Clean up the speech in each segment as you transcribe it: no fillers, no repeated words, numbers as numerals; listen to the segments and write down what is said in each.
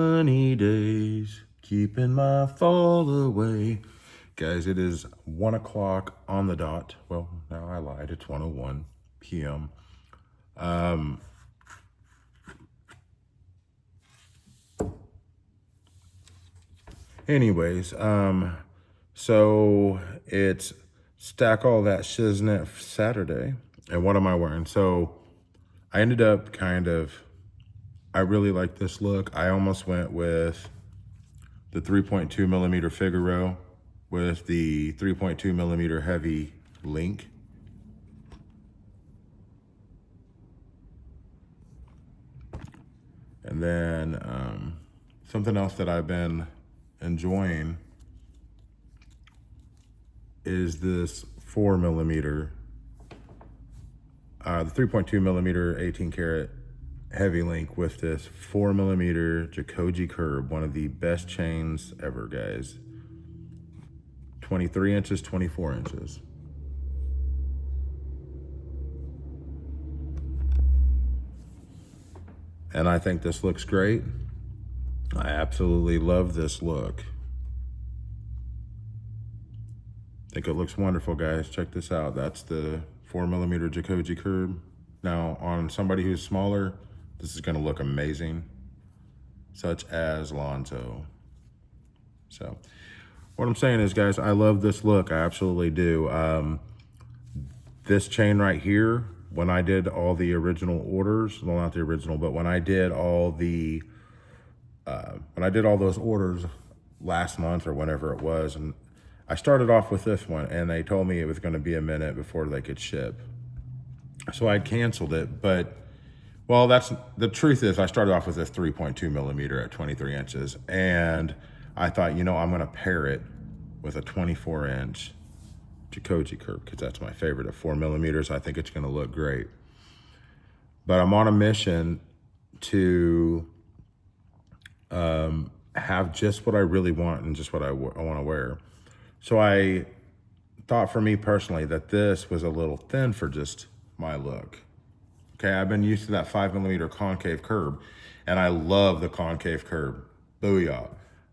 Sunny days, keeping my fall away. Guys, it is 1 o'clock on the dot. Well, now I lied. It's 1:01 p.m. Anyways, so it's Stack All That Shiznit Saturday. And what am I wearing? So I ended up I really like this look. I almost went with the 3.2 millimeter Figaro with the 3.2 millimeter heavy link. And then something else that I've been enjoying is this 4 millimeter, the 3.2 millimeter 18 karat heavy link with this 4 millimeter Jacoji curb, one of the best chains ever, guys. 23 inches, 24 inches. And I think this looks great. I absolutely love this look. I think it looks wonderful, guys. Check this out. That's the 4 millimeter Jacoji curb. Now, on somebody who's smaller, this is gonna look amazing, such as Lonzo. So, what I'm saying is, guys, I love this look. I absolutely do. This chain right here, when I did all the original orders, well, not the original, but when I did all the, when I did all those orders last month or whenever it was, and I started off with this one, and they told me it was going to be a minute before they could ship. So I canceled it, but, well, that's, the truth is I started off with this 3.2 millimeter at 23 inches, and I thought, you know, I'm going to pair it with a 24 inch Jacoji curb, because that's my favorite at 4 millimeters. I think it's going to look great. But I'm on a mission to have just what I really want and just what I want to wear. So I thought, for me personally, that this was a little thin for just my look. Okay, I've been used to that 5 millimeter concave curb, and I love the concave curb. Booyah.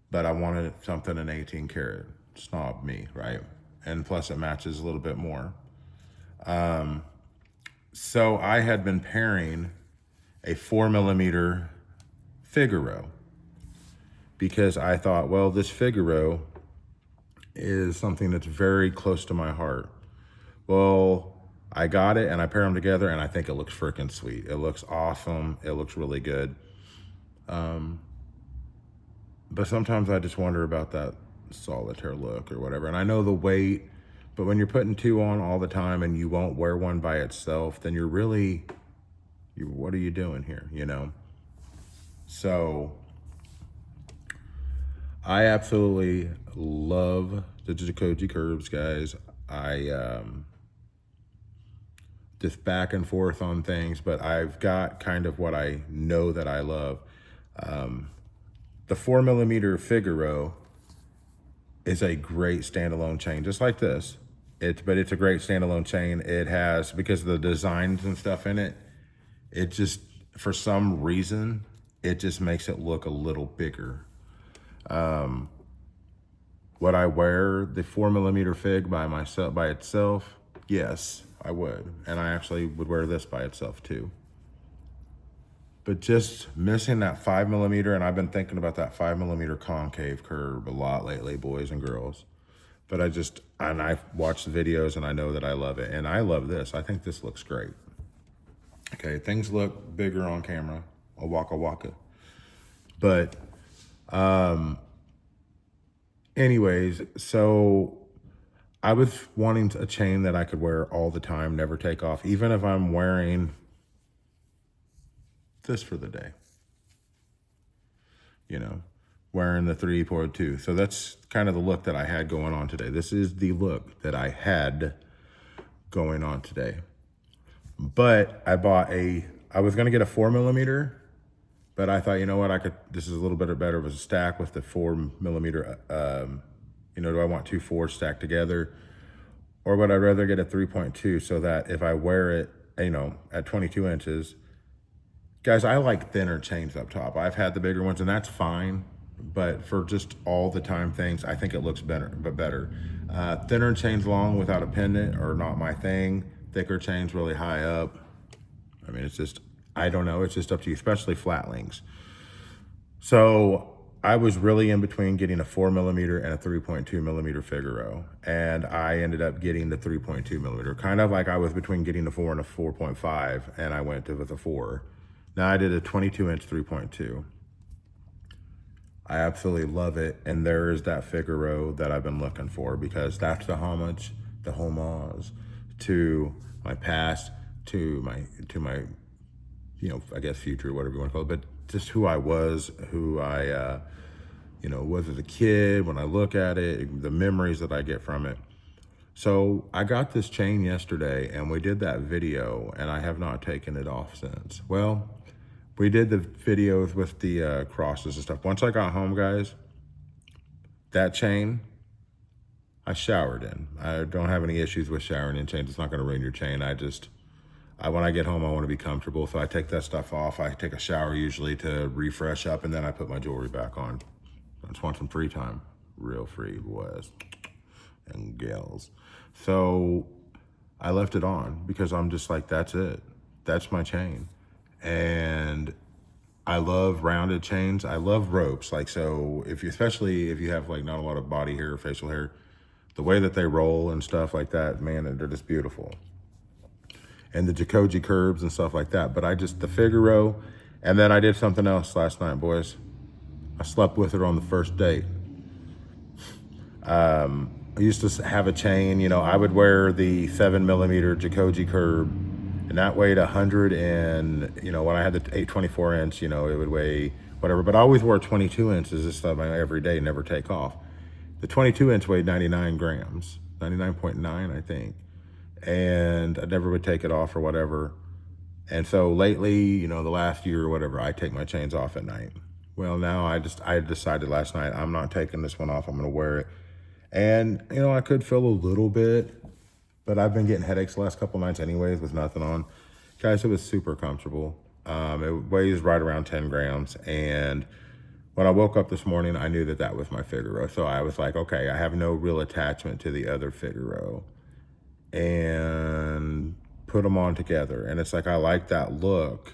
But I wanted something in 18 karat. Snob me, right? And plus it matches a little bit more. So I had been pairing a 4 millimeter Figaro, because I thought, well, this Figaro is something that's very close to my heart. Well, I got it and I pair them together, and I think it looks freaking sweet. It looks awesome. It looks really good. But sometimes I just wonder about that solitaire look or whatever. And I know the weight, but when you're putting two on all the time and you won't wear one by itself, then you're really, what are you doing here, you know? So I absolutely love the Jacoji curbs, guys. I just back and forth on things, but I've got kind of what I know that I love. The 4 millimeter Figaro is a great standalone chain, just like this. But it's a great standalone chain. It has, because of the designs and stuff in it, it just, for some reason, it just makes it look a little bigger. Would I wear the 4 millimeter Fig by itself? Yes, I would. And I actually would wear this by itself too. But just missing that 5 millimeter, and I've been thinking about that 5 millimeter concave curb a lot lately, boys and girls. But I've watched the videos and I know that I love it. And I love this. I think this looks great. Okay, things look bigger on camera. A waka waka. But anyways, so I was wanting a chain that I could wear all the time, never take off, even if I'm wearing this for the day, you know, wearing the 3.2. So that's kind of the look that I had going on today. This is the look that I had going on today. But I was going to get a 4 millimeter, but I thought, you know what, this is a little bit better of a stack with the 4 millimeter. You know, do I want 2 4s stacked together? Or would I rather get a 3.2 so that if I wear it, you know, at 22 inches, Guys, I like thinner chains up top. I've had the bigger ones and that's fine. But for just all the time things, I think it looks better. Thinner chains long without a pendant are not my thing. Thicker chains really high up. I mean, it's just, I don't know. It's just up to you, especially flat links. So I was really in between getting a 4mm and a 3.2mm Figaro. And I ended up getting the 3.2mm, kind of like I was between getting a 4 and a 4.5, and I went with a 4. Now I did a 22-inch 3.2. I absolutely love it. And there is that Figaro that I've been looking for, because that's the homage to my past, to my, you know, I guess future, whatever you want to call it, but just who I was, who I, you know, was as a kid. When I look at it, the memories that I get from it. So I got this chain yesterday and we did that video and I have not taken it off since. Well, we did the videos with the crosses and stuff. Once I got home, guys, that chain, I showered in. I don't have any issues with showering in chains. It's not going to ruin your chain. When I get home, I want to be comfortable. So I take that stuff off. I take a shower usually to refresh up, and then I put my jewelry back on. I just want some free time. Real free, boys and gals. So I left it on because I'm just like, that's it. That's my chain. And I love rounded chains. I love ropes. Like, so especially if you have like not a lot of body hair or facial hair, the way that they roll and stuff like that, man, they're just beautiful. And the Jacoji curves and stuff like that. But the Figaro, and then I did something else last night, boys. I slept with her on the first date. I used to have a chain, you know, I would wear the 7mm Jacoji curve, and that weighed 100, and, you know, when I had the 824 inch, you know, it would weigh whatever, but I always wore 22 inches this stuff every day, never take off. The 22 inch weighed 99 grams, 99.9, I think. And I never would take it off or whatever. And so lately, you know, the last year or whatever, I take my chains off at night. Well, now I decided last night, I'm not taking this one off. I'm going to wear it. And, you know, I could feel a little bit, but I've been getting headaches the last couple nights anyways with nothing on. Guys, it was super comfortable. It weighs right around 10 grams. And when I woke up this morning, I knew that was my Figaro. So I was like, okay, I have no real attachment to the other Figaro. And put them on together. And it's like, I like that look.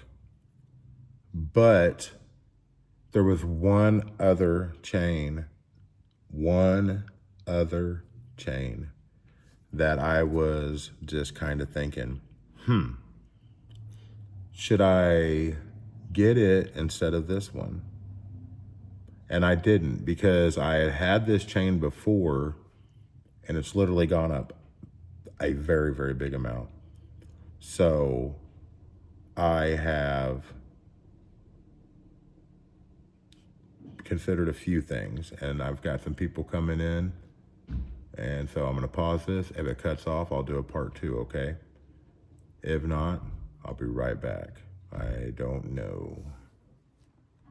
But there was one other chain that I was just kind of thinking, should I get it instead of this one? And I didn't, because I had this chain before and it's literally gone up a very, very big amount. So I have considered a few things, and I've got some people coming in, and so I'm going to pause this. If it cuts off, I'll do a part 2, okay? If not, I'll be right back. I don't know.